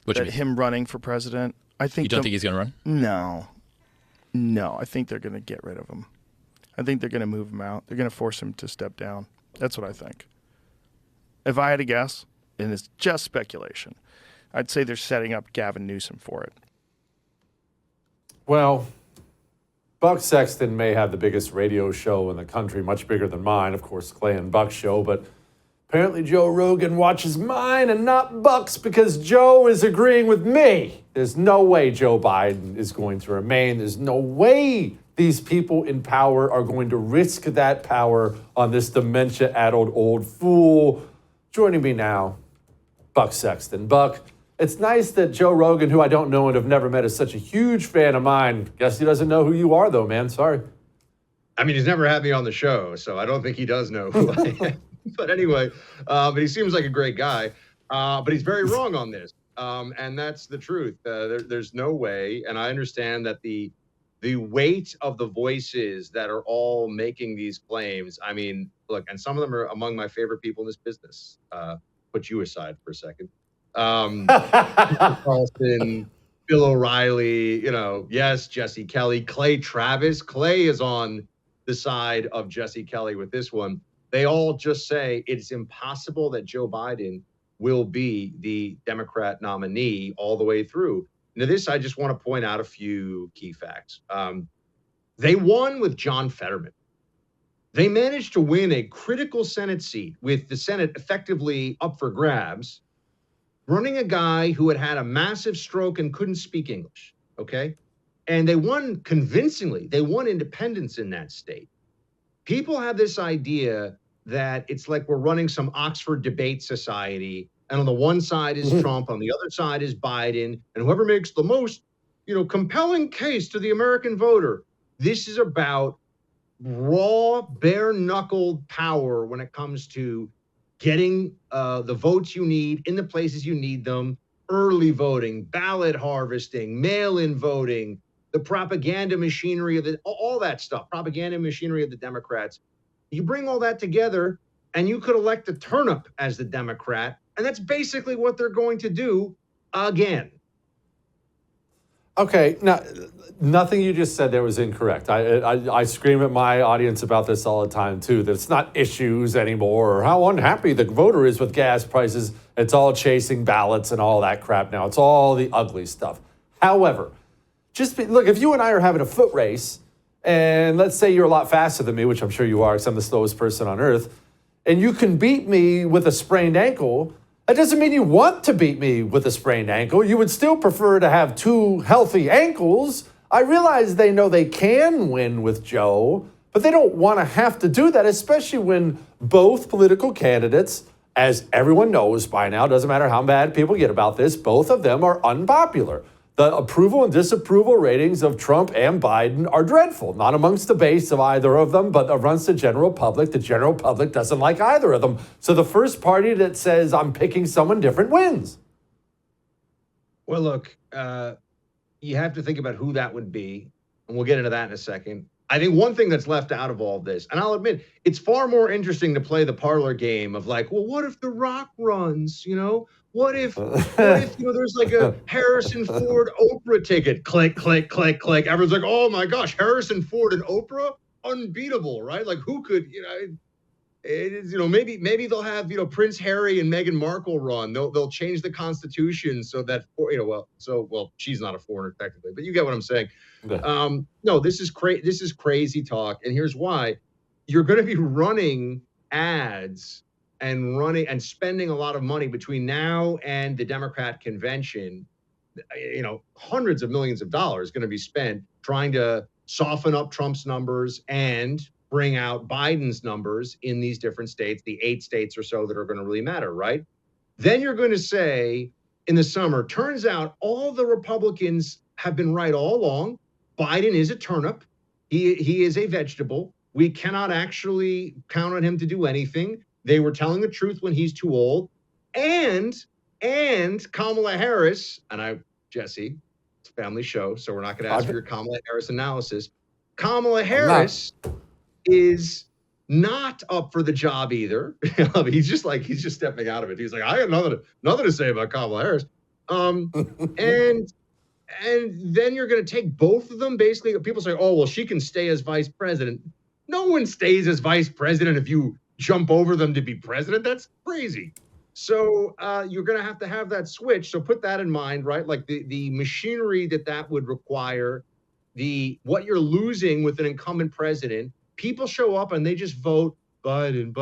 that him running for president. I think you don't think he's going to run? No. I think they're going to get rid of him. I think they're going to move him out. They're going to force him to step down. That's what I think. If I had to guess, and it's just speculation, I'd say they're setting up Gavin Newsom for it. Well, Buck Sexton may have the biggest radio show in the country, much bigger than mine, of course, Clay and Buck's show, but apparently Joe Rogan watches mine and not Buck's because Joe is agreeing with me. There's no way Joe Biden is going to remain. There's no way these people in power are going to risk that power on this dementia-addled old fool. Joining me now, Buck Sexton. Buck, it's nice that Joe Rogan, who I don't know and have never met, is such a huge fan of mine. Guess he doesn't know who you are, though, man. Sorry. I mean, he's never had me on the show, so I don't think he does know who I am. But anyway, but he seems like a great guy. But he's very wrong on this. And that's the truth. There's no way. And I understand that the weight of the voices that are all making these claims. I mean, look, and some of them are among my favorite people in this business. Put you aside for a second. Carlson, Bill O'Reilly, yes, Jesse Kelly, Clay Travis. Clay is on the side of Jesse Kelly with this one. They all just say it's impossible that Joe Biden will be the Democrat nominee all the way through. Now, this, I just want to point out a few key facts. They won with John Fetterman. They managed to win a critical Senate seat with the Senate effectively up for grabs, running a guy who had had a massive stroke and couldn't speak English, okay? And they won convincingly. They won independents in that state. People have this idea that it's like we're running some Oxford debate society, and on the one side is Trump, on the other side is Biden, and whoever makes the most, compelling case to the American voter. This is about raw, bare-knuckled power when it comes to getting the votes you need in the places you need them, early voting, ballot harvesting, mail-in voting, the propaganda machinery of all that stuff, propaganda machinery of the Democrats. You bring all that together and you could elect a turnip as the Democrat. And that's basically what they're going to do again. Okay, now, nothing you just said there was incorrect. I scream at my audience about this all the time, too, that it's not issues anymore or how unhappy the voter is with gas prices. It's all chasing ballots and all that crap now. It's all the ugly stuff. However, look, if you and I are having a foot race, and let's say you're a lot faster than me, which I'm sure you are because I'm the slowest person on earth, and you can beat me with a sprained ankle, that doesn't mean you want to beat me with a sprained ankle. You would still prefer to have two healthy ankles. I realize they know they can win with Joe, but they don't want to have to do that, especially when both political candidates, as everyone knows by now, doesn't matter how mad people get about this, both of them are unpopular. The approval and disapproval ratings of Trump and Biden are dreadful, not amongst the base of either of them, but amongst the general public. The general public doesn't like either of them. So the first party that says, I'm picking someone different wins. Well, look, you have to think about who that would be, and we'll get into that in a second. I think one thing that's left out of all of this, and I'll admit, it's far more interesting to play the parlor game of like, well, what if The Rock runs, What if there's like a Harrison Ford Oprah ticket? Click, click, click, click. Everyone's like, oh my gosh, Harrison Ford and Oprah? Unbeatable, right? Like who could, it is, maybe they'll have, Prince Harry and Meghan Markle run. They'll change the Constitution so that, she's not a foreigner technically, but you get what I'm saying. No, this is crazy talk. And here's why. You're going to be running ads and spending a lot of money between now and the Democrat convention. Hundreds of millions of dollars going to be spent trying to soften up Trump's numbers and bring out Biden's numbers in these different states, the 8 states or so that are going to really matter, right? Then you're going to say in the summer, turns out all the Republicans have been right all along. Biden is a turnip. He is a vegetable. We cannot actually count on him to do anything. They were telling the truth when he's too old. And Kamala Harris, Jesse, it's a family show, so we're not going to ask for your Kamala Harris analysis. Kamala Harris is not up for the job either. He's just stepping out of it. He's like, I got nothing to say about Kamala Harris. And then you're going to take both of them. Basically, people say, "Oh, well, she can stay as vice president." No one stays as vice president if you jump over them to be president. That's crazy. So you're going to have that switch. So put that in mind, right? Like the machinery that would require, what you're losing with an incumbent president. People show up and they just vote Biden.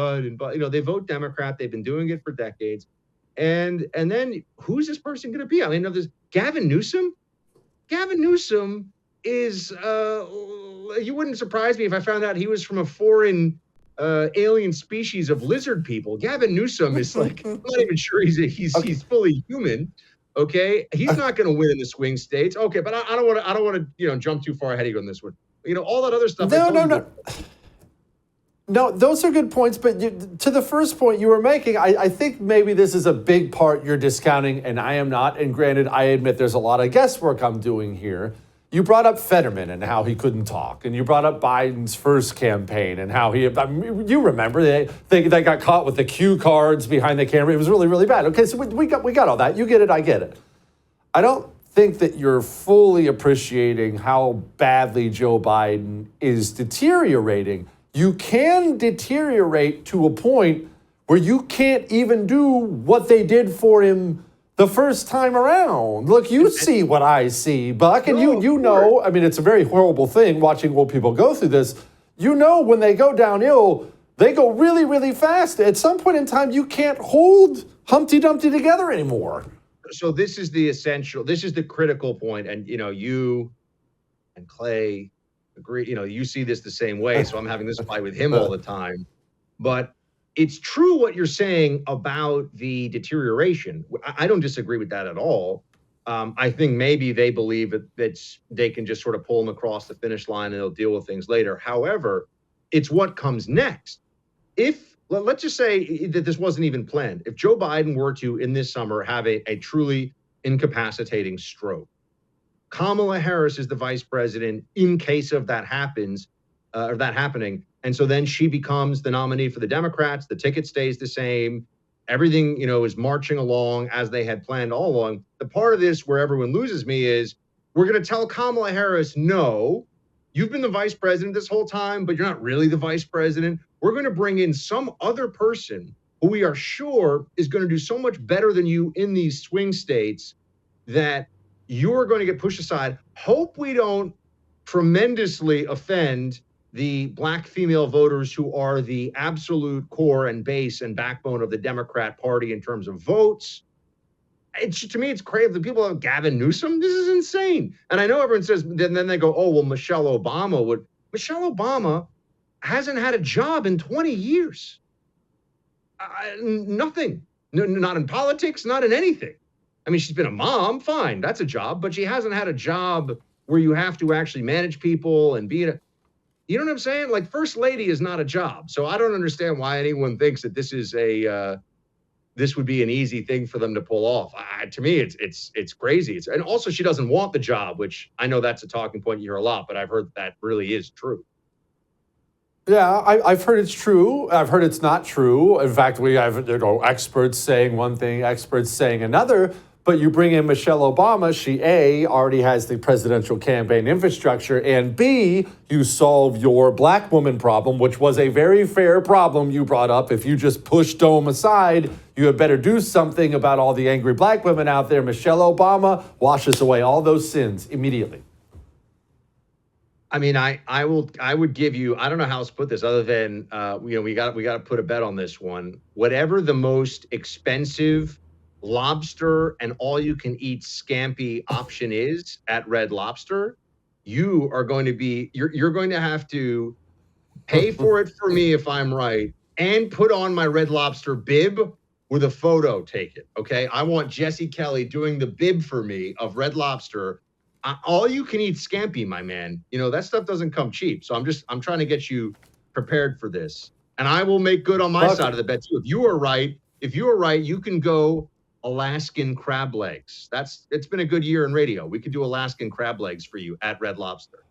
They vote Democrat. They've been doing it for decades. And then who's this person going to be? I mean, there's Gavin Newsom. Gavin Newsom is, you wouldn't surprise me if I found out he was from a foreign alien species of lizard people. Gavin Newsom is like, I'm not even sure he's fully human. Okay. He's not going to win in the swing states. Okay. But I don't want to, jump too far ahead of you on this one. All that other stuff. No. No, those are good points. But to the first point you were making, I think maybe this is a big part you're discounting, and I am not. And granted, I admit there's a lot of guesswork I'm doing here. You brought up Fetterman and how he couldn't talk, and you brought up Biden's first campaign and how you remember they got caught with the cue cards behind the camera. It was really, really bad. Okay, so we got all that. You get it, I get it. I don't think that you're fully appreciating how badly Joe Biden is deteriorating. You can deteriorate to a point where you can't even do what they did for him the first time around. Look, you see what I see, Buck, and you know, I mean, it's a very horrible thing watching old people go through this. You know, when they go downhill, they go really, really fast. At some point in time, you can't hold Humpty Dumpty together anymore. So this is the critical point. And, you and Clay agree, you see this the same way. So I'm having this fight with him all the time. But it's true what you're saying about the deterioration. I don't disagree with that at all. I think maybe they believe that they can just sort of pull them across the finish line and they'll deal with things later. However, it's what comes next. Let's just say that this wasn't even planned. If Joe Biden were to, in this summer, have a truly incapacitating stroke, Kamala Harris is the vice president in case of that happens, or that happening. And so then she becomes the nominee for the Democrats. The ticket stays the same. Everything, is marching along as they had planned all along. The part of this where everyone loses me is we're going to tell Kamala Harris, no, you've been the vice president this whole time, but you're not really the vice president. We're going to bring in some other person who we are sure is going to do so much better than you in these swing states that you're going to get pushed aside. Hope we don't tremendously offend the Black female voters who are the absolute core and base and backbone of the Democrat Party in terms of votes. To me, it's crazy. The people like Gavin Newsom, this is insane. And I know everyone says, then they go, oh, well, Michelle Obama would. Michelle Obama hasn't had a job in 20 years. Nothing. No, not in politics, not in anything. I mean, she's been a mom, fine, that's a job, but she hasn't had a job where you have to actually manage people and be you know what I'm saying? Like, first lady is not a job. So I don't understand why anyone thinks that this is this would be an easy thing for them to pull off. To me, it's crazy. And also she doesn't want the job, which I know that's a talking point you hear a lot, but I've heard that really is true. Yeah, I've heard it's true. I've heard it's not true. In fact, we have experts saying one thing, experts saying another. But you bring in Michelle Obama, she A, already has the presidential campaign infrastructure, and B, you solve your black woman problem, which was a very fair problem you brought up. If you just push Dome aside, you had better do something about all the angry black women out there. Michelle Obama washes away all those sins immediately. I mean, I would give you, I don't know how else to put this other than, we got to put a bet on this one. Whatever the most expensive lobster and all you can eat scampi option is at Red Lobster, you are going to be, you're going to have to pay for it for me if I'm right, and put on my Red Lobster bib with a photo taken. Okay. I want Jesse Kelly doing the bib for me of Red Lobster. All you can eat scampi, my man. That stuff doesn't come cheap. So I'm trying to get you prepared for this. And I will make good on my side of the bet too. If you are right, you can go Alaskan crab legs. It's been a good year in radio. We could do Alaskan crab legs for you at Red Lobster.